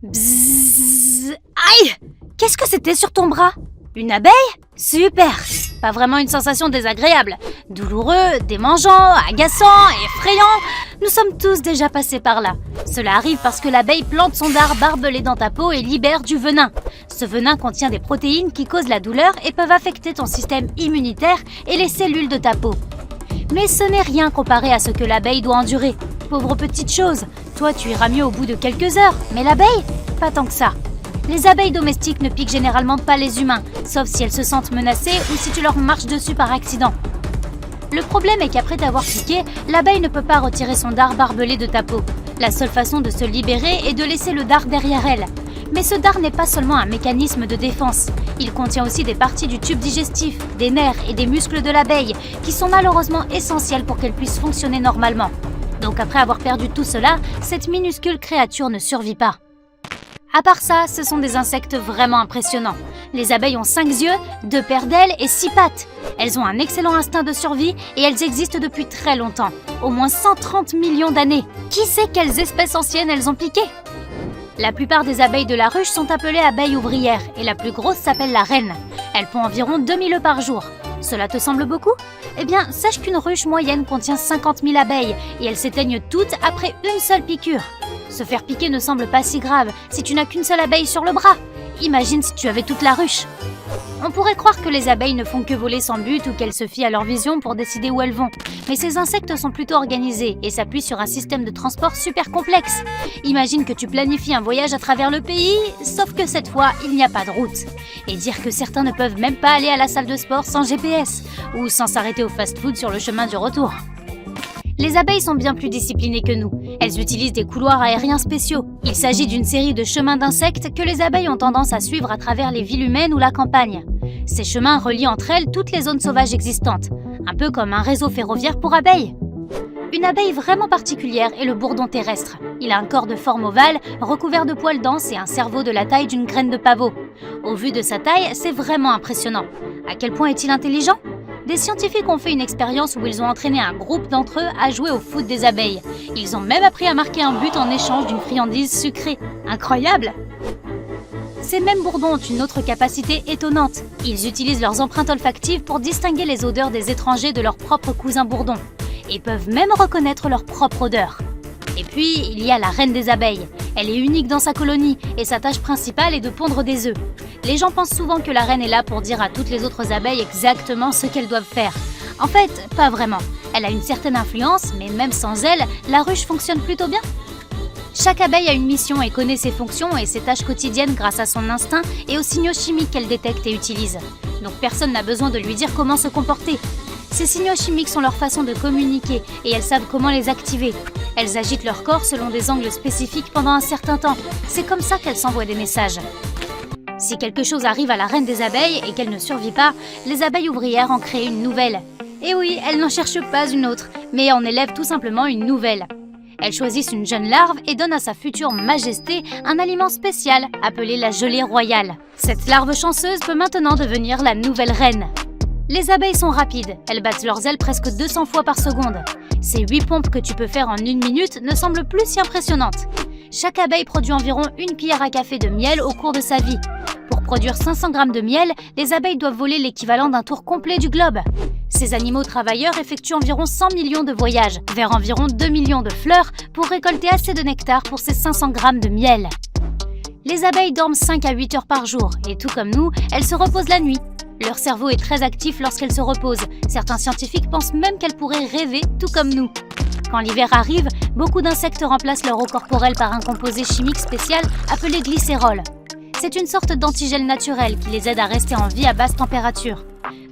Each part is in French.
Bzzz. Aïe! Qu'est-ce que c'était sur ton bras? Une abeille? Super! Pas vraiment une sensation désagréable. Douloureux, démangeant, agaçant, effrayant. Nous sommes tous déjà passés par là. Cela arrive parce que l'abeille plante son dard barbelé dans ta peau et libère du venin. Ce venin contient des protéines qui causent la douleur et peuvent affecter ton système immunitaire et les cellules de ta peau. Mais ce n'est rien comparé à ce que l'abeille doit endurer. Pauvre petite chose, toi tu iras mieux au bout de quelques heures, mais l'abeille, pas tant que ça. Les abeilles domestiques ne piquent généralement pas les humains, sauf si elles se sentent menacées ou si tu leur marches dessus par accident. Le problème est qu'après t'avoir piqué, l'abeille ne peut pas retirer son dard barbelé de ta peau. La seule façon de se libérer est de laisser le dard derrière elle. Mais ce dard n'est pas seulement un mécanisme de défense. Il contient aussi des parties du tube digestif, des nerfs et des muscles de l'abeille, qui sont malheureusement essentiels pour qu'elle puisse fonctionner normalement. Donc après avoir perdu tout cela, cette minuscule créature ne survit pas. À part ça, ce sont des insectes vraiment impressionnants. Les abeilles ont 5 yeux, 2 paires d'ailes et 6 pattes. Elles ont un excellent instinct de survie et elles existent depuis très longtemps, au moins 130 millions d'années. Qui sait quelles espèces anciennes elles ont piqué? La plupart des abeilles de la ruche sont appelées abeilles ouvrières et la plus grosse s'appelle la reine. Elle pond environ 2000 œufs par jour. Cela te semble beaucoup? Eh bien, sache qu'une ruche moyenne contient 50 000 abeilles et elles s'éteignent toutes après une seule piqûre. Se faire piquer ne semble pas si grave si tu n'as qu'une seule abeille sur le bras. Imagine si tu avais toute la ruche. On pourrait croire que les abeilles ne font que voler sans but ou qu'elles se fient à leur vision pour décider où elles vont. Mais ces insectes sont plutôt organisés et s'appuient sur un système de transport super complexe. Imagine que tu planifies un voyage à travers le pays, sauf que cette fois, il n'y a pas de route. Et dire que certains ne peuvent même pas aller à la salle de sport sans GPS ou sans s'arrêter au fast-food sur le chemin du retour. Les abeilles sont bien plus disciplinées que nous. Elles utilisent des couloirs aériens spéciaux. Il s'agit d'une série de chemins d'insectes que les abeilles ont tendance à suivre à travers les villes humaines ou la campagne. Ces chemins relient entre elles toutes les zones sauvages existantes, un peu comme un réseau ferroviaire pour abeilles. Une abeille vraiment particulière est le bourdon terrestre. Il a un corps de forme ovale, recouvert de poils denses et un cerveau de la taille d'une graine de pavot. Au vu de sa taille, c'est vraiment impressionnant. À quel point est-il intelligent ? Des scientifiques ont fait une expérience où ils ont entraîné un groupe d'entre eux à jouer au foot des abeilles. Ils ont même appris à marquer un but en échange d'une friandise sucrée. Incroyable! Ces mêmes bourdons ont une autre capacité étonnante. Ils utilisent leurs empreintes olfactives pour distinguer les odeurs des étrangers de leurs propres cousins bourdons. Et peuvent même reconnaître leur propre odeur. Et puis, il y a la reine des abeilles. Elle est unique dans sa colonie et sa tâche principale est de pondre des œufs. Les gens pensent souvent que la reine est là pour dire à toutes les autres abeilles exactement ce qu'elles doivent faire. En fait, pas vraiment. Elle a une certaine influence, mais même sans elle, la ruche fonctionne plutôt bien. Chaque abeille a une mission et connaît ses fonctions et ses tâches quotidiennes grâce à son instinct et aux signaux chimiques qu'elle détecte et utilise. Donc personne n'a besoin de lui dire comment se comporter. Ces signaux chimiques sont leur façon de communiquer et elles savent comment les activer. Elles agitent leur corps selon des angles spécifiques pendant un certain temps. C'est comme ça qu'elles s'envoient des messages. Si quelque chose arrive à la reine des abeilles et qu'elle ne survit pas, les abeilles ouvrières en créent une nouvelle. Et oui, elles n'en cherchent pas une autre, mais en élèvent tout simplement une nouvelle. Elles choisissent une jeune larve et donnent à sa future majesté un aliment spécial appelé la gelée royale. Cette larve chanceuse peut maintenant devenir la nouvelle reine. Les abeilles sont rapides, elles battent leurs ailes presque 200 fois par seconde. Ces 8 pompes que tu peux faire en 1 minute ne semblent plus si impressionnantes. Chaque abeille produit environ 1 cuillère à café de miel au cours de sa vie. Pour produire 500 grammes de miel, les abeilles doivent voler l'équivalent d'un tour complet du globe. Ces animaux travailleurs effectuent environ 100 millions de voyages vers environ 2 millions de fleurs pour récolter assez de nectar pour ces 500 grammes de miel. Les abeilles dorment 5 à 8 heures par jour et tout comme nous, elles se reposent la nuit. Leur cerveau est très actif lorsqu'elles se reposent. Certains scientifiques pensent même qu'elles pourraient rêver tout comme nous. Quand l'hiver arrive, beaucoup d'insectes remplacent leur eau corporelle par un composé chimique spécial appelé glycérol. C'est une sorte d'antigel naturel qui les aide à rester en vie à basse température.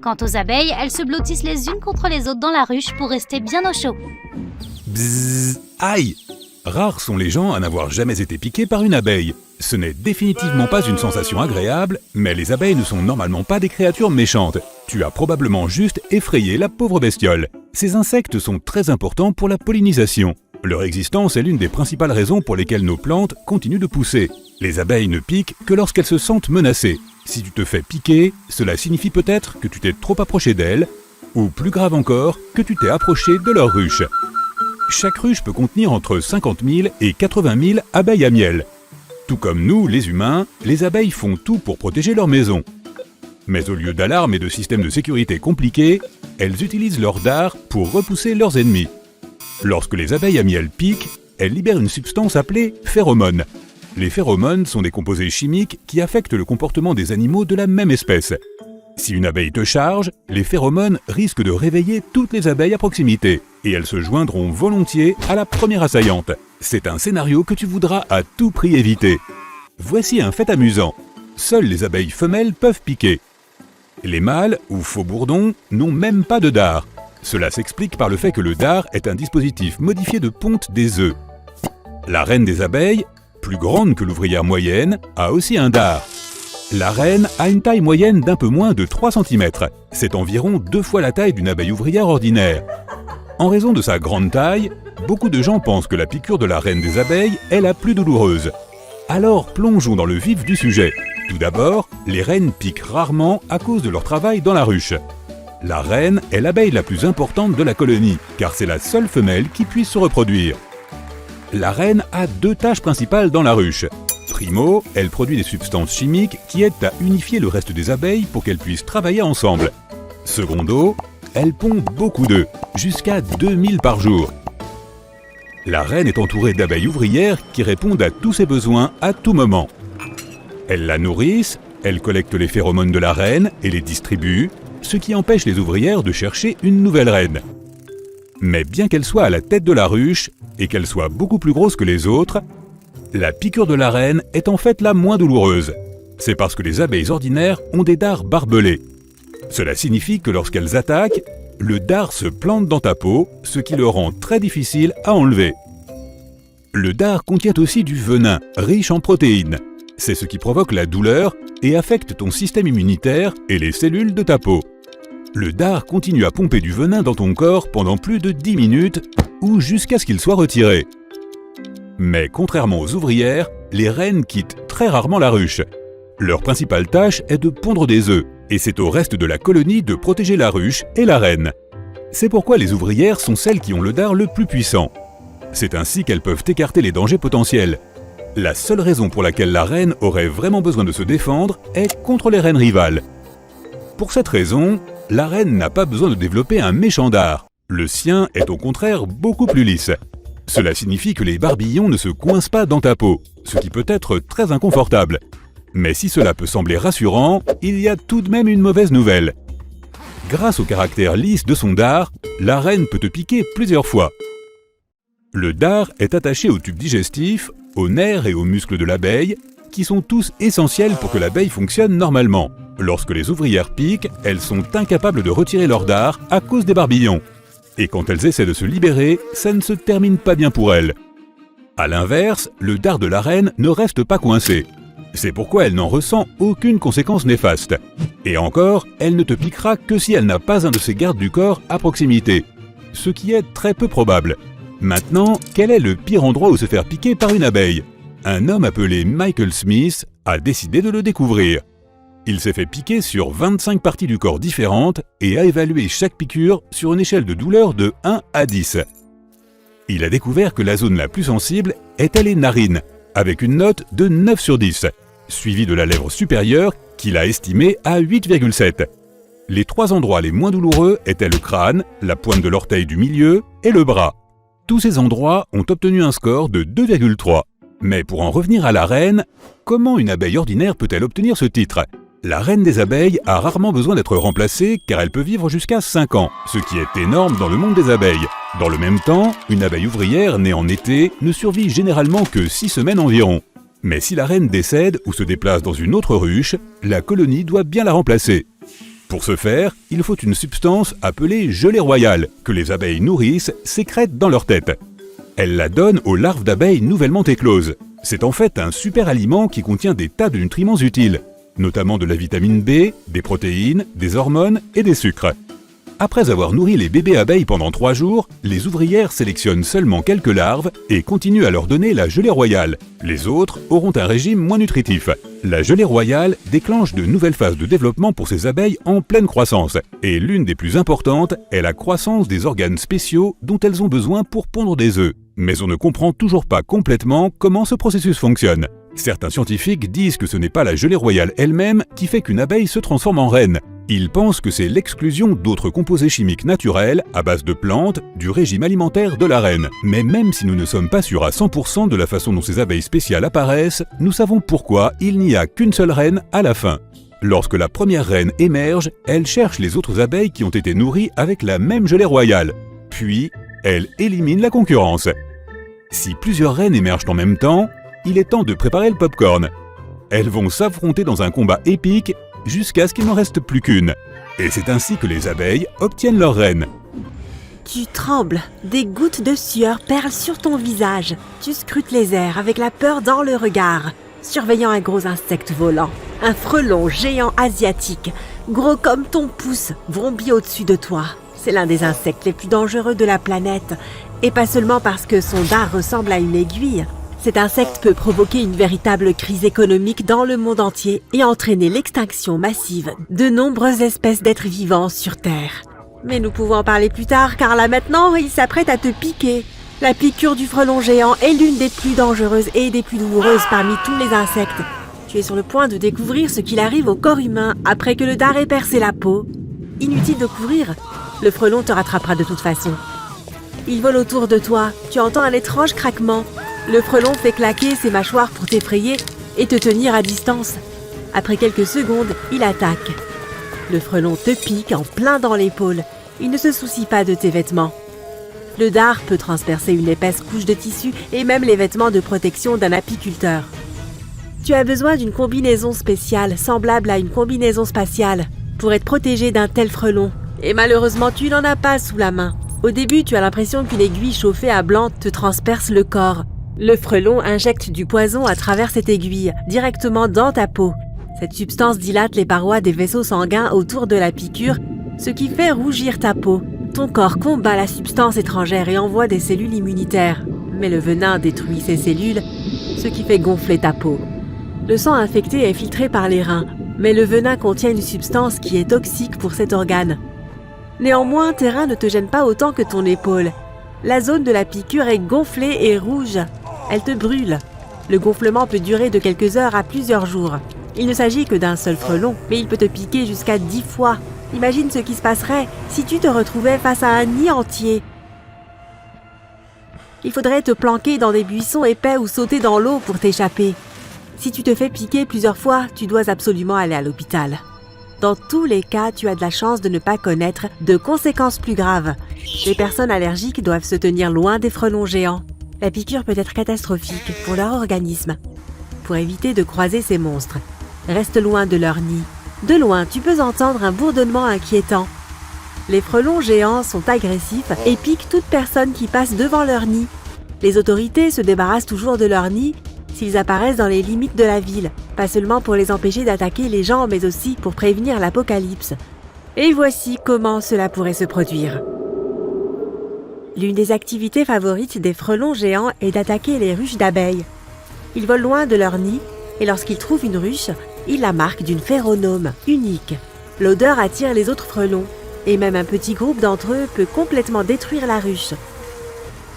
Quant aux abeilles, elles se blottissent les unes contre les autres dans la ruche pour rester bien au chaud. Bzzz, aïe! Rares sont les gens à n'avoir jamais été piqués par une abeille. Ce n'est définitivement pas une sensation agréable, mais les abeilles ne sont normalement pas des créatures méchantes. Tu as probablement juste effrayé la pauvre bestiole. Ces insectes sont très importants pour la pollinisation. Leur existence est l'une des principales raisons pour lesquelles nos plantes continuent de pousser. Les abeilles ne piquent que lorsqu'elles se sentent menacées. Si tu te fais piquer, cela signifie peut-être que tu t'es trop approché d'elles, ou plus grave encore, que tu t'es approché de leur ruche. Chaque ruche peut contenir entre 50 000 et 80 000 abeilles à miel. Tout comme nous, les humains, les abeilles font tout pour protéger leur maison. Mais au lieu d'alarmes et de systèmes de sécurité compliqués, elles utilisent leur dard pour repousser leurs ennemis. Lorsque les abeilles à miel piquent, elles libèrent une substance appelée phéromone. Les phéromones sont des composés chimiques qui affectent le comportement des animaux de la même espèce. Si une abeille te charge, les phéromones risquent de réveiller toutes les abeilles à proximité, et elles se joindront volontiers à la première assaillante. C'est un scénario que tu voudras à tout prix éviter. Voici un fait amusant. Seules les abeilles femelles peuvent piquer. Les mâles, ou faux bourdons, n'ont même pas de dard. Cela s'explique par le fait que le dard est un dispositif modifié de ponte des œufs. La reine des abeilles, plus grande que l'ouvrière moyenne, a aussi un dard. La reine a une taille moyenne d'un peu moins de 3 cm. C'est environ 2 fois la taille d'une abeille ouvrière ordinaire. En raison de sa grande taille, beaucoup de gens pensent que la piqûre de la reine des abeilles est la plus douloureuse. Alors plongeons dans le vif du sujet. Tout d'abord, les reines piquent rarement à cause de leur travail dans la ruche. La reine est l'abeille la plus importante de la colonie, car c'est la seule femelle qui puisse se reproduire. La reine a 2 tâches principales dans la ruche. Primo, elle produit des substances chimiques qui aident à unifier le reste des abeilles pour qu'elles puissent travailler ensemble. Secondo, elle pond beaucoup d'œufs, jusqu'à 2000 par jour. La reine est entourée d'abeilles ouvrières qui répondent à tous ses besoins à tout moment. Elles la nourrissent, elles collectent les phéromones de la reine et les distribuent, ce qui empêche les ouvrières de chercher une nouvelle reine. Mais bien qu'elle soit à la tête de la ruche et qu'elle soit beaucoup plus grosse que les autres, la piqûre de la reine est en fait la moins douloureuse. C'est parce que les abeilles ordinaires ont des dards barbelés. Cela signifie que lorsqu'elles attaquent, le dard se plante dans ta peau, ce qui le rend très difficile à enlever. Le dard contient aussi du venin, riche en protéines. C'est ce qui provoque la douleur et affecte ton système immunitaire et les cellules de ta peau. Le dard continue à pomper du venin dans ton corps pendant plus de 10 minutes ou jusqu'à ce qu'il soit retiré. Mais contrairement aux ouvrières, les reines quittent très rarement la ruche. Leur principale tâche est de pondre des œufs, et c'est au reste de la colonie de protéger la ruche et la reine. C'est pourquoi les ouvrières sont celles qui ont le dard le plus puissant. C'est ainsi qu'elles peuvent écarter les dangers potentiels. La seule raison pour laquelle la reine aurait vraiment besoin de se défendre est contre les reines rivales. Pour cette raison, la reine n'a pas besoin de développer un méchant dard. Le sien est au contraire beaucoup plus lisse. Cela signifie que les barbillons ne se coincent pas dans ta peau, ce qui peut être très inconfortable. Mais si cela peut sembler rassurant, il y a tout de même une mauvaise nouvelle. Grâce au caractère lisse de son dard, la reine peut te piquer plusieurs fois. Le dard est attaché au tube digestif, aux nerfs et aux muscles de l'abeille, qui sont tous essentiels pour que l'abeille fonctionne normalement. Lorsque les ouvrières piquent, elles sont incapables de retirer leur dard à cause des barbillons. Et quand elles essaient de se libérer, ça ne se termine pas bien pour elles. A l'inverse, le dard de la reine ne reste pas coincé. C'est pourquoi elle n'en ressent aucune conséquence néfaste. Et encore, elle ne te piquera que si elle n'a pas un de ses gardes du corps à proximité, ce qui est très peu probable. Maintenant, quel est le pire endroit où se faire piquer par une abeille? Un homme appelé Michael Smith a décidé de le découvrir. Il s'est fait piquer sur 25 parties du corps différentes et a évalué chaque piqûre sur une échelle de douleur de 1 à 10. Il a découvert que la zone la plus sensible était les narines, avec une note de 9 sur 10, suivie de la lèvre supérieure qu'il a estimée à 8,7. Les 3 endroits les moins douloureux étaient le crâne, la pointe de l'orteil du milieu et le bras. Tous ces endroits ont obtenu un score de 2,3. Mais pour en revenir à la reine, comment une abeille ordinaire peut-elle obtenir ce titre? La reine des abeilles a rarement besoin d'être remplacée car elle peut vivre jusqu'à 5 ans, ce qui est énorme dans le monde des abeilles. Dans le même temps, une abeille ouvrière née en été ne survit généralement que 6 semaines environ. Mais si la reine décède ou se déplace dans une autre ruche, la colonie doit bien la remplacer. Pour ce faire, il faut une substance appelée gelée royale, que les abeilles nourrices sécrètent dans leur tête. Elles la donnent aux larves d'abeilles nouvellement écloses. C'est en fait un super aliment qui contient des tas de nutriments utiles, notamment de la vitamine B, des protéines, des hormones et des sucres. Après avoir nourri les bébés abeilles pendant 3 jours, les ouvrières sélectionnent seulement quelques larves et continuent à leur donner la gelée royale. Les autres auront un régime moins nutritif. La gelée royale déclenche de nouvelles phases de développement pour ces abeilles en pleine croissance. Et l'une des plus importantes est la croissance des organes spéciaux dont elles ont besoin pour pondre des œufs. Mais on ne comprend toujours pas complètement comment ce processus fonctionne. Certains scientifiques disent que ce n'est pas la gelée royale elle-même qui fait qu'une abeille se transforme en reine. Ils pensent que c'est l'exclusion d'autres composés chimiques naturels, à base de plantes, du régime alimentaire de la reine. Mais même si nous ne sommes pas sûrs à 100% de la façon dont ces abeilles spéciales apparaissent, nous savons pourquoi il n'y a qu'une seule reine à la fin. Lorsque la première reine émerge, elle cherche les autres abeilles qui ont été nourries avec la même gelée royale. Puis, elle élimine la concurrence. Si plusieurs reines émergent en même temps, il est temps de préparer le popcorn. Elles vont s'affronter dans un combat épique jusqu'à ce qu'il n'en reste plus qu'une. Et c'est ainsi que les abeilles obtiennent leur reine. Tu trembles, des gouttes de sueur perlent sur ton visage. Tu scrutes les airs avec la peur dans le regard, surveillant un gros insecte volant. Un frelon géant asiatique, gros comme ton pouce, vrombit au-dessus de toi. C'est l'un des insectes les plus dangereux de la planète, et pas seulement parce que son dard ressemble à une aiguille. Cet insecte peut provoquer une véritable crise économique dans le monde entier et entraîner l'extinction massive de nombreuses espèces d'êtres vivants sur Terre. Mais nous pouvons en parler plus tard, car là maintenant, il s'apprête à te piquer. La piqûre du frelon géant est l'une des plus dangereuses et des plus douloureuses parmi tous les insectes. Tu es sur le point de découvrir ce qu'il arrive au corps humain après que le dard ait percé la peau. Inutile de courir, le frelon te rattrapera de toute façon. Il vole autour de toi, tu entends un étrange craquement. Le frelon fait claquer ses mâchoires pour t'effrayer et te tenir à distance. Après quelques secondes, il attaque. Le frelon te pique en plein dans l'épaule. Il ne se soucie pas de tes vêtements. Le dard peut transpercer une épaisse couche de tissu et même les vêtements de protection d'un apiculteur. Tu as besoin d'une combinaison spéciale, semblable à une combinaison spatiale, pour être protégé d'un tel frelon. Et malheureusement, tu n'en as pas sous la main. Au début, tu as l'impression qu'une aiguille chauffée à blanc te transperce le corps. Le frelon injecte du poison à travers cette aiguille, directement dans ta peau. Cette substance dilate les parois des vaisseaux sanguins autour de la piqûre, ce qui fait rougir ta peau. Ton corps combat la substance étrangère et envoie des cellules immunitaires. Mais le venin détruit ces cellules, ce qui fait gonfler ta peau. Le sang infecté est filtré par les reins, mais le venin contient une substance qui est toxique pour cet organe. Néanmoins, tes reins ne te gênent pas autant que ton épaule. La zone de la piqûre est gonflée et rouge. Elle te brûle. Le gonflement peut durer de quelques heures à plusieurs jours. Il ne s'agit que d'un seul frelon, mais il peut te piquer jusqu'à 10 fois. Imagine ce qui se passerait si tu te retrouvais face à un nid entier. Il faudrait te planquer dans des buissons épais ou sauter dans l'eau pour t'échapper. Si tu te fais piquer plusieurs fois, tu dois absolument aller à l'hôpital. Dans tous les cas, tu as de la chance de ne pas connaître de conséquences plus graves. Les personnes allergiques doivent se tenir loin des frelons géants. La piqûre peut être catastrophique pour leur organisme. Pour éviter de croiser ces monstres, reste loin de leur nid. De loin, tu peux entendre un bourdonnement inquiétant. Les frelons géants sont agressifs et piquent toute personne qui passe devant leur nid. Les autorités se débarrassent toujours de leur nid s'ils apparaissent dans les limites de la ville, pas seulement pour les empêcher d'attaquer les gens, mais aussi pour prévenir l'apocalypse. Et voici comment cela pourrait se produire. L'une des activités favorites des frelons géants est d'attaquer les ruches d'abeilles. Ils volent loin de leur nid, et lorsqu'ils trouvent une ruche, ils la marquent d'une phéronome unique. L'odeur attire les autres frelons, et même un petit groupe d'entre eux peut complètement détruire la ruche.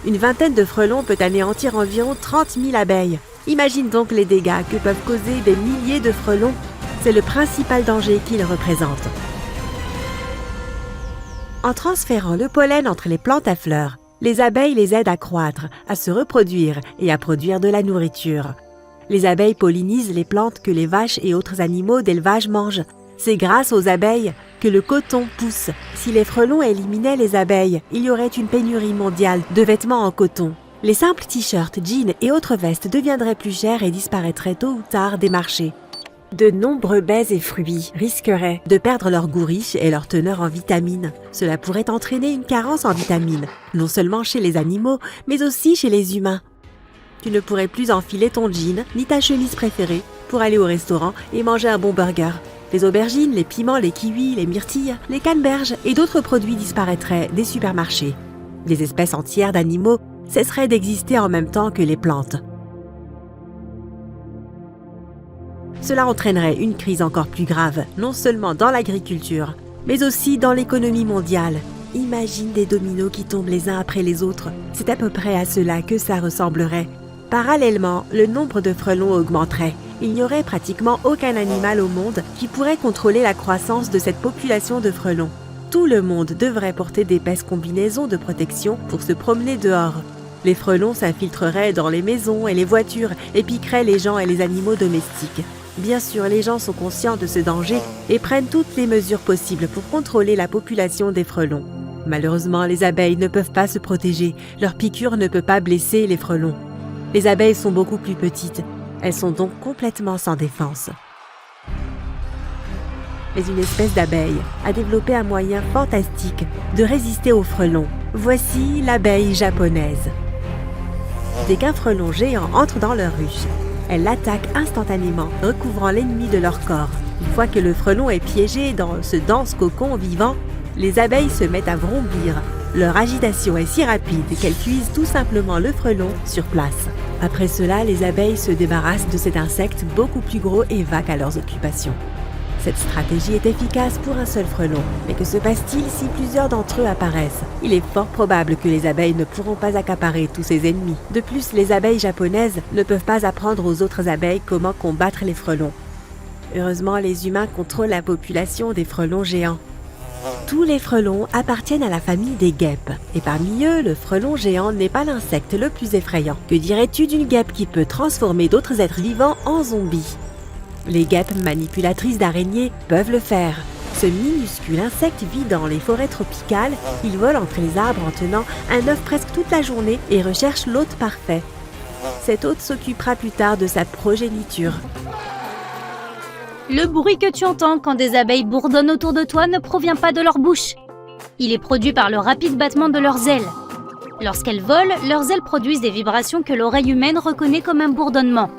Une vingtaine de frelons peut anéantir environ 30 000 abeilles. Imagine donc les dégâts que peuvent causer des milliers de frelons. C'est le principal danger qu'ils représentent. En transférant le pollen entre les plantes à fleurs, les abeilles les aident à croître, à se reproduire et à produire de la nourriture. Les abeilles pollinisent les plantes que les vaches et autres animaux d'élevage mangent. C'est grâce aux abeilles que le coton pousse. Si les frelons éliminaient les abeilles, il y aurait une pénurie mondiale de vêtements en coton. Les simples t-shirts, jeans et autres vestes deviendraient plus chers et disparaîtraient tôt ou tard des marchés. De nombreux baies et fruits risqueraient de perdre leur goût riche et leur teneur en vitamines. Cela pourrait entraîner une carence en vitamines, non seulement chez les animaux, mais aussi chez les humains. Tu ne pourrais plus enfiler ton jean ni ta chemise préférée pour aller au restaurant et manger un bon burger. Les aubergines, les piments, les kiwis, les myrtilles, les canneberges et d'autres produits disparaîtraient des supermarchés. Des espèces entières d'animaux cesseraient d'exister en même temps que les plantes. Cela entraînerait une crise encore plus grave, non seulement dans l'agriculture, mais aussi dans l'économie mondiale. Imagine des dominos qui tombent les uns après les autres. C'est à peu près à cela que ça ressemblerait. Parallèlement, le nombre de frelons augmenterait. Il n'y aurait pratiquement aucun animal au monde qui pourrait contrôler la croissance de cette population de frelons. Tout le monde devrait porter d'épaisses combinaisons de protection pour se promener dehors. Les frelons s'infiltreraient dans les maisons et les voitures et piqueraient les gens et les animaux domestiques. Bien sûr, les gens sont conscients de ce danger et prennent toutes les mesures possibles pour contrôler la population des frelons. Malheureusement, les abeilles ne peuvent pas se protéger. Leur piqûre ne peut pas blesser les frelons. Les abeilles sont beaucoup plus petites. Elles sont donc complètement sans défense. Mais une espèce d'abeille a développé un moyen fantastique de résister aux frelons. Voici l'abeille japonaise. Dès qu'un frelon géant entre dans leur ruche, elle l'attaque instantanément, recouvrant l'ennemi de leur corps. Une fois que le frelon est piégé dans ce dense cocon vivant, les abeilles se mettent à vrombir. Leur agitation est si rapide qu'elles cuisent tout simplement le frelon sur place. Après cela, les abeilles se débarrassent de cet insecte beaucoup plus gros et vaquent à leurs occupations. Cette stratégie est efficace pour un seul frelon, mais que se passe-t-il si plusieurs d'entre eux apparaissent? Il est fort probable que les abeilles ne pourront pas accaparer tous ces ennemis. De plus, les abeilles japonaises ne peuvent pas apprendre aux autres abeilles comment combattre les frelons. Heureusement, les humains contrôlent la population des frelons géants. Tous les frelons appartiennent à la famille des guêpes, et parmi eux, le frelon géant n'est pas l'insecte le plus effrayant. Que dirais-tu d'une guêpe qui peut transformer d'autres êtres vivants en zombies? Les guêpes manipulatrices d'araignées peuvent le faire. Ce minuscule insecte vit dans les forêts tropicales, il vole entre les arbres en tenant un œuf presque toute la journée et recherche l'hôte parfait. Cet hôte s'occupera plus tard de sa progéniture. Le bruit que tu entends quand des abeilles bourdonnent autour de toi ne provient pas de leur bouche. Il est produit par le rapide battement de leurs ailes. Lorsqu'elles volent, leurs ailes produisent des vibrations que l'oreille humaine reconnaît comme un bourdonnement.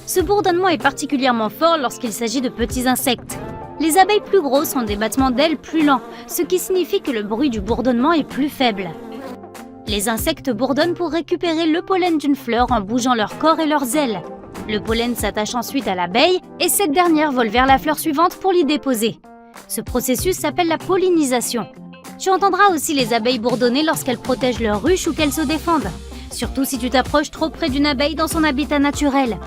Ce bourdonnement est particulièrement fort lorsqu'il s'agit de petits insectes. Les abeilles plus grosses ont des battements d'ailes plus lents, ce qui signifie que le bruit du bourdonnement est plus faible. Les insectes bourdonnent pour récupérer le pollen d'une fleur en bougeant leur corps et leurs ailes. Le pollen s'attache ensuite à l'abeille et cette dernière vole vers la fleur suivante pour l'y déposer. Ce processus s'appelle la pollinisation. Tu entendras aussi les abeilles bourdonner lorsqu'elles protègent leur ruche ou qu'elles se défendent, surtout si tu t'approches trop près d'une abeille dans son habitat naturel.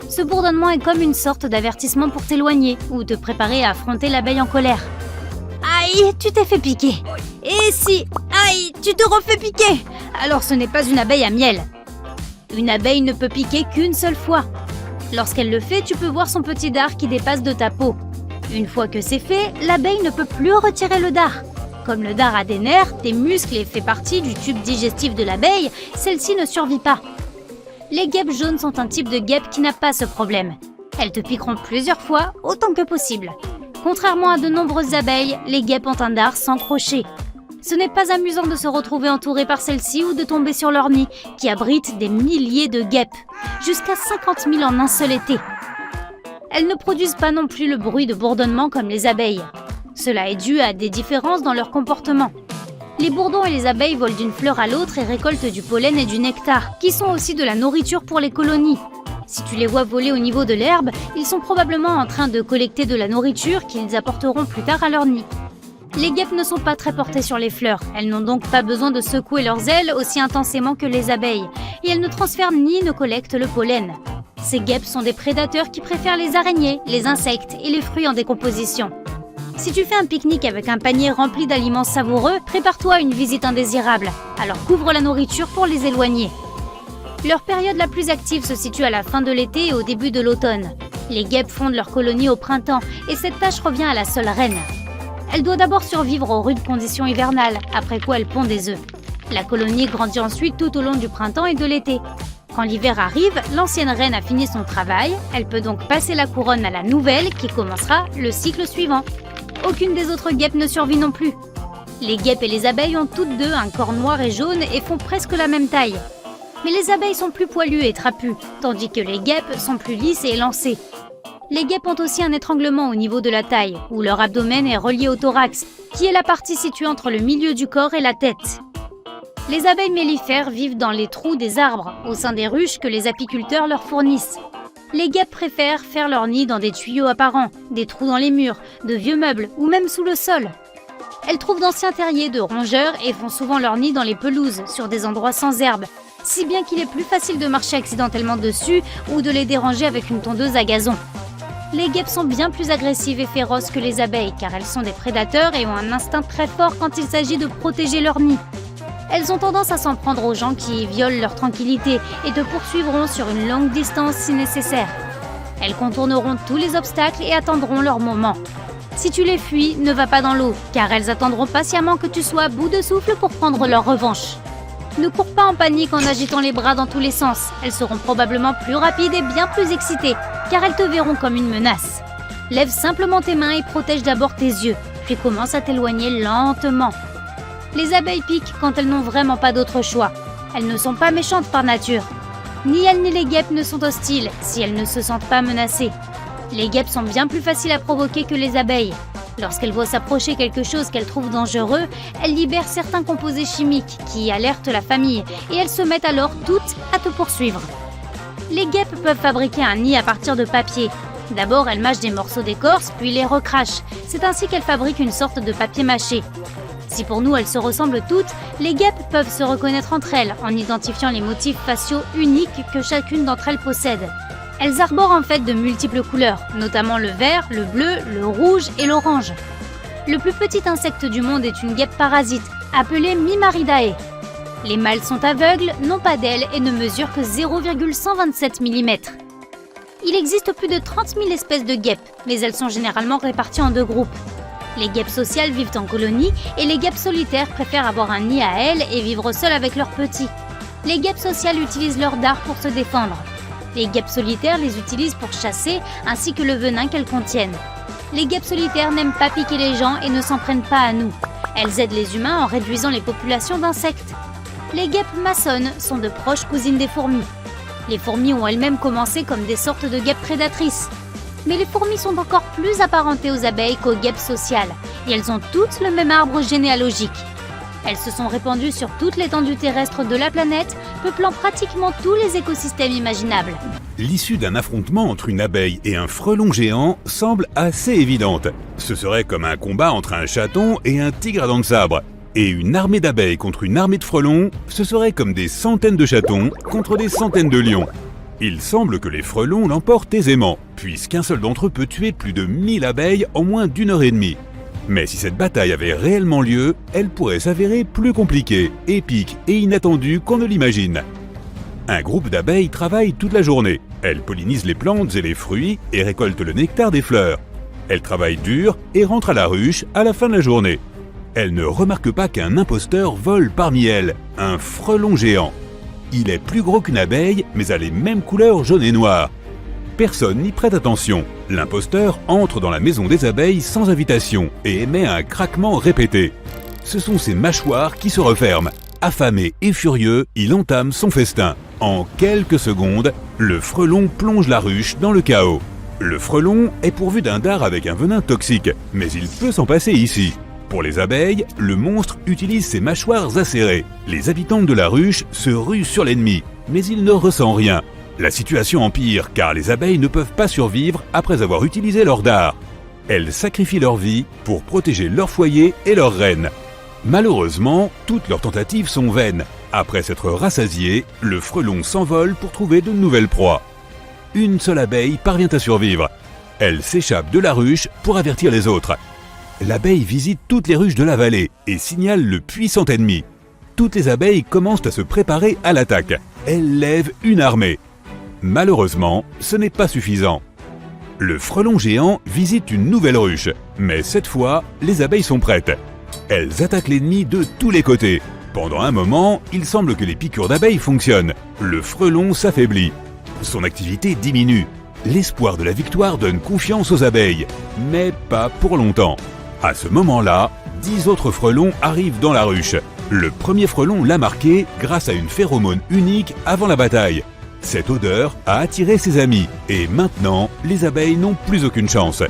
Ce bourdonnement est comme une sorte d'avertissement pour t'éloigner ou te préparer à affronter l'abeille en colère. Aïe, tu t'es fait piquer. Et si, aïe, tu te refais piquer. Alors ce n'est pas une abeille à miel. Une abeille ne peut piquer qu'une seule fois. Lorsqu'elle le fait, tu peux voir son petit dard qui dépasse de ta peau. Une fois que c'est fait, l'abeille ne peut plus retirer le dard. Comme le dard a des nerfs, des muscles et fait partie du tube digestif de l'abeille, celle-ci ne survit pas. Les guêpes jaunes sont un type de guêpe qui n'a pas ce problème. Elles te piqueront plusieurs fois, autant que possible. Contrairement à de nombreuses abeilles, les guêpes ont un dard sans crochet. Ce n'est pas amusant de se retrouver entouré par celles-ci ou de tomber sur leur nid, qui abrite des milliers de guêpes, jusqu'à 50 000 en un seul été. Elles ne produisent pas non plus le bruit de bourdonnement comme les abeilles. Cela est dû à des différences dans leur comportement. Les bourdons et les abeilles volent d'une fleur à l'autre et récoltent du pollen et du nectar, qui sont aussi de la nourriture pour les colonies. Si tu les vois voler au niveau de l'herbe, ils sont probablement en train de collecter de la nourriture qu'ils apporteront plus tard à leur nid. Les guêpes ne sont pas très portées sur les fleurs, elles n'ont donc pas besoin de secouer leurs ailes aussi intensément que les abeilles, et elles ne transfèrent ni ne collectent le pollen. Ces guêpes sont des prédateurs qui préfèrent les araignées, les insectes et les fruits en décomposition. Si tu fais un pique-nique avec un panier rempli d'aliments savoureux, prépare-toi à une visite indésirable, alors couvre la nourriture pour les éloigner. Leur période la plus active se situe à la fin de l'été et au début de l'automne. Les guêpes fondent leur colonie au printemps et cette tâche revient à la seule reine. Elle doit d'abord survivre aux rudes conditions hivernales, après quoi elle pond des œufs. La colonie grandit ensuite tout au long du printemps et de l'été. Quand l'hiver arrive, l'ancienne reine a fini son travail, elle peut donc passer la couronne à la nouvelle qui commencera le cycle suivant. Aucune des autres guêpes ne survit non plus. Les guêpes et les abeilles ont toutes deux un corps noir et jaune et font presque la même taille. Mais les abeilles sont plus poilues et trapues, tandis que les guêpes sont plus lisses et élancées. Les guêpes ont aussi un étranglement au niveau de la taille, où leur abdomen est relié au thorax, qui est la partie située entre le milieu du corps et la tête. Les abeilles mellifères vivent dans les trous des arbres, au sein des ruches que les apiculteurs leur fournissent. Les guêpes préfèrent faire leur nid dans des tuyaux apparents, des trous dans les murs, de vieux meubles ou même sous le sol. Elles trouvent d'anciens terriers de rongeurs et font souvent leur nid dans les pelouses, sur des endroits sans herbe. si bien qu'il est plus facile de marcher accidentellement dessus ou de les déranger avec une tondeuse à gazon. Les guêpes sont bien plus agressives et féroces que les abeilles car elles sont des prédateurs et ont un instinct très fort quand il s'agit de protéger leur nid. Elles ont tendance à s'en prendre aux gens qui violent leur tranquillité et te poursuivront sur une longue distance si nécessaire. Elles contourneront tous les obstacles et attendront leur moment. Si tu les fuis, ne va pas dans l'eau, car elles attendront patiemment que tu sois à bout de souffle pour prendre leur revanche. Ne cours pas en panique en agitant les bras dans tous les sens. Elles seront probablement plus rapides et bien plus excitées, car elles te verront comme une menace. Lève simplement tes mains et protège d'abord tes yeux, puis commence à t'éloigner lentement. Les abeilles piquent quand elles n'ont vraiment pas d'autre choix. Elles ne sont pas méchantes par nature. Ni elles ni les guêpes ne sont hostiles si elles ne se sentent pas menacées. Les guêpes sont bien plus faciles à provoquer que les abeilles. Lorsqu'elles voient s'approcher quelque chose qu'elles trouvent dangereux, elles libèrent certains composés chimiques qui alertent la famille et elles se mettent alors toutes à te poursuivre. Les guêpes peuvent fabriquer un nid à partir de papier. D'abord, elles mâchent des morceaux d'écorce, puis les recrachent. C'est ainsi qu'elles fabriquent une sorte de papier mâché. Si pour nous elles se ressemblent toutes, les guêpes peuvent se reconnaître entre elles en identifiant les motifs faciaux uniques que chacune d'entre elles possède. Elles arborent en fait de multiples couleurs, notamment le vert, le bleu, le rouge et l'orange. Le plus petit insecte du monde est une guêpe parasite, appelée Mimaridae. Les mâles sont aveugles, n'ont pas d'ailes et ne mesurent que 0,127 mm. Il existe plus de 30 000 espèces de guêpes, mais elles sont généralement réparties en deux groupes. Les guêpes sociales vivent en colonie et les guêpes solitaires préfèrent avoir un nid à elles et vivre seules avec leurs petits. Les guêpes sociales utilisent leur dard pour se défendre. Les guêpes solitaires les utilisent pour chasser ainsi que le venin qu'elles contiennent. Les guêpes solitaires n'aiment pas piquer les gens et ne s'en prennent pas à nous. Elles aident les humains en réduisant les populations d'insectes. Les guêpes maçonnes sont de proches cousines des fourmis. Les fourmis ont elles-mêmes commencé comme des sortes de guêpes prédatrices. Mais les fourmis sont encore plus apparentées aux abeilles qu'aux guêpes sociales, et elles ont toutes le même arbre généalogique. Elles se sont répandues sur toute l'étendue terrestre de la planète, peuplant pratiquement tous les écosystèmes imaginables. L'issue d'un affrontement entre une abeille et un frelon géant semble assez évidente. Ce serait comme un combat entre un chaton et un tigre à dents de sabre. Et une armée d'abeilles contre une armée de frelons, ce serait comme des centaines de chatons contre des centaines de lions. Il semble que les frelons l'emportent aisément, puisqu'un seul d'entre eux peut tuer plus de 1000 abeilles en moins d'une heure et demie. Mais si cette bataille avait réellement lieu, elle pourrait s'avérer plus compliquée, épique et inattendue qu'on ne l'imagine. Un groupe d'abeilles travaille toute la journée. Elles pollinisent les plantes et les fruits et récoltent le nectar des fleurs. Elles travaillent dur et rentrent à la ruche à la fin de la journée. Elles ne remarquent pas qu'un imposteur vole parmi elles, un frelon géant. Il est plus gros qu'une abeille, mais a les mêmes couleurs jaune et noir. Personne n'y prête attention. L'imposteur entre dans la maison des abeilles sans invitation et émet un craquement répété. Ce sont ses mâchoires qui se referment. Affamé et furieux, il entame son festin. En quelques secondes, le frelon plonge la ruche dans le chaos. Le frelon est pourvu d'un dard avec un venin toxique, mais il peut s'en passer ici. Pour les abeilles, le monstre utilise ses mâchoires acérées. Les habitantes de la ruche se ruent sur l'ennemi, mais il ne ressent rien. La situation empire car les abeilles ne peuvent pas survivre après avoir utilisé leur dard. Elles sacrifient leur vie pour protéger leur foyer et leur reine. Malheureusement, toutes leurs tentatives sont vaines. Après s'être rassasié, le frelon s'envole pour trouver de nouvelles proies. Une seule abeille parvient à survivre. Elle s'échappe de la ruche pour avertir les autres. L'abeille visite toutes les ruches de la vallée et signale le puissant ennemi. Toutes les abeilles commencent à se préparer à l'attaque. Elles lèvent une armée. Malheureusement, ce n'est pas suffisant. Le frelon géant visite une nouvelle ruche, mais cette fois, les abeilles sont prêtes. Elles attaquent l'ennemi de tous les côtés. Pendant un moment, il semble que les piqûres d'abeilles fonctionnent. Le frelon s'affaiblit. Son activité diminue. L'espoir de la victoire donne confiance aux abeilles, mais pas pour longtemps. À ce moment-là, 10 autres frelons arrivent dans la ruche. Le premier frelon l'a marqué grâce à une phéromone unique avant la bataille. Cette odeur a attiré ses amis et maintenant, les abeilles n'ont plus aucune chance.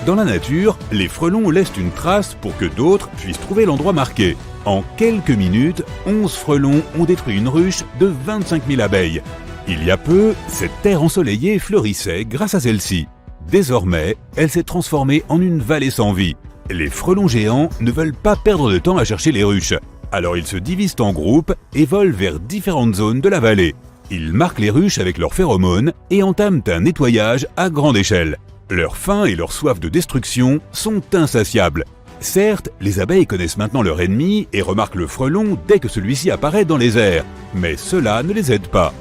Dans la nature, les frelons laissent une trace pour que d'autres puissent trouver l'endroit marqué. En quelques minutes, 11 frelons ont détruit une ruche de 25 000 abeilles. Il y a peu, cette terre ensoleillée fleurissait grâce à celle-ci. Désormais, elle s'est transformée en une vallée sans vie. Les frelons géants ne veulent pas perdre de temps à chercher les ruches. Alors ils se divisent en groupes et volent vers différentes zones de la vallée. Ils marquent les ruches avec leurs phéromones et entament un nettoyage à grande échelle. Leur faim et leur soif de destruction sont insatiables. Certes, les abeilles connaissent maintenant leur ennemi et remarquent le frelon dès que celui-ci apparaît dans les airs, mais cela ne les aide pas.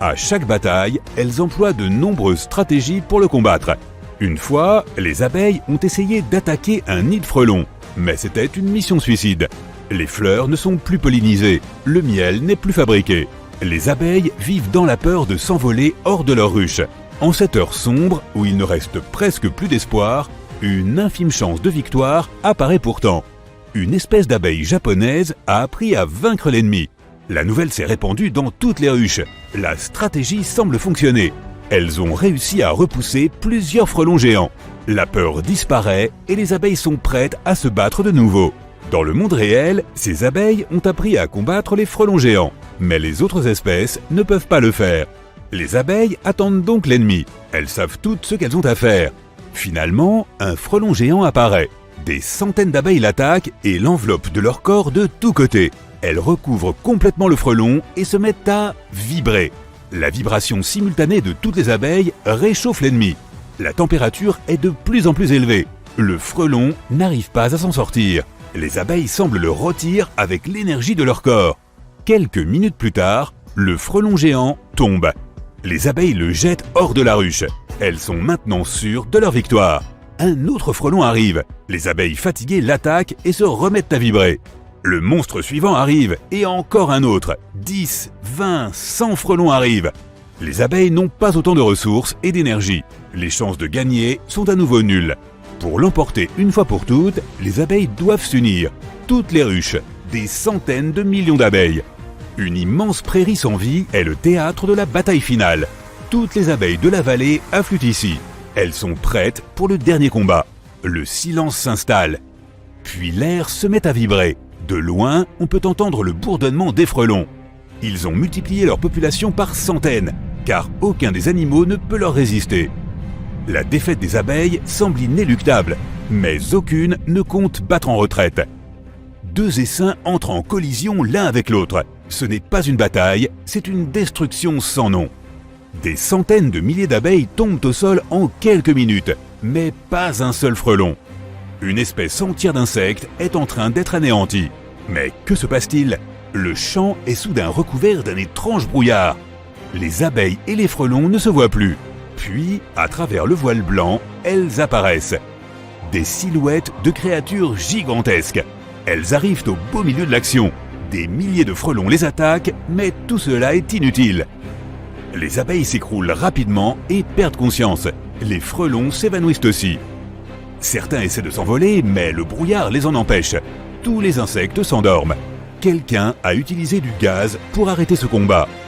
À chaque bataille, elles emploient de nombreuses stratégies pour le combattre. Une fois, les abeilles ont essayé d'attaquer un nid de frelons, mais c'était une mission suicide. Les fleurs ne sont plus pollinisées, le miel n'est plus fabriqué. Les abeilles vivent dans la peur de s'envoler hors de leur ruche. En cette heure sombre, où il ne reste presque plus d'espoir, une infime chance de victoire apparaît pourtant. Une espèce d'abeille japonaise a appris à vaincre l'ennemi. La nouvelle s'est répandue dans toutes les ruches. La stratégie semble fonctionner. Elles ont réussi à repousser plusieurs frelons géants. La peur disparaît et les abeilles sont prêtes à se battre de nouveau. Dans le monde réel, ces abeilles ont appris à combattre les frelons géants, mais les autres espèces ne peuvent pas le faire. Les abeilles attendent donc l'ennemi. Elles savent toutes ce qu'elles ont à faire. Finalement, un frelon géant apparaît. Des centaines d'abeilles l'attaquent et l'enveloppent de leur corps de tous côtés. Elles recouvrent complètement le frelon et se mettent à vibrer. La vibration simultanée de toutes les abeilles réchauffe l'ennemi. La température est de plus en plus élevée. Le frelon n'arrive pas à s'en sortir. Les abeilles semblent le rôtir avec l'énergie de leur corps. Quelques minutes plus tard, le frelon géant tombe. Les abeilles le jettent hors de la ruche. Elles sont maintenant sûres de leur victoire. Un autre frelon arrive. Les abeilles fatiguées l'attaquent et se remettent à vibrer. Le monstre suivant arrive, et encore un autre. 10, 20, 100 frelons arrivent. Les abeilles n'ont pas autant de ressources et d'énergie. Les chances de gagner sont à nouveau nulles. Pour l'emporter une fois pour toutes, les abeilles doivent s'unir. Toutes les ruches, des centaines de millions d'abeilles. Une immense prairie sans vie est le théâtre de la bataille finale. Toutes les abeilles de la vallée affluent ici. Elles sont prêtes pour le dernier combat. Le silence s'installe. Puis l'air se met à vibrer. De loin, on peut entendre le bourdonnement des frelons. Ils ont multiplié leur population par centaines, car aucun des animaux ne peut leur résister. La défaite des abeilles semble inéluctable, mais aucune ne compte battre en retraite. Deux essaims entrent en collision l'un avec l'autre. Ce n'est pas une bataille, c'est une destruction sans nom. Des centaines de milliers d'abeilles tombent au sol en quelques minutes, mais pas un seul frelon. Une espèce entière d'insectes est en train d'être anéantie. Mais que se passe-t-il? Le champ est soudain recouvert d'un étrange brouillard. Les abeilles et les frelons ne se voient plus. Puis, à travers le voile blanc, elles apparaissent. Des silhouettes de créatures gigantesques. Elles arrivent au beau milieu de l'action. Des milliers de frelons les attaquent, mais tout cela est inutile. Les abeilles s'écroulent rapidement et perdent conscience. Les frelons s'évanouissent aussi. Certains essaient de s'envoler, mais le brouillard les en empêche. Tous les insectes s'endorment. Quelqu'un a utilisé du gaz pour arrêter ce combat.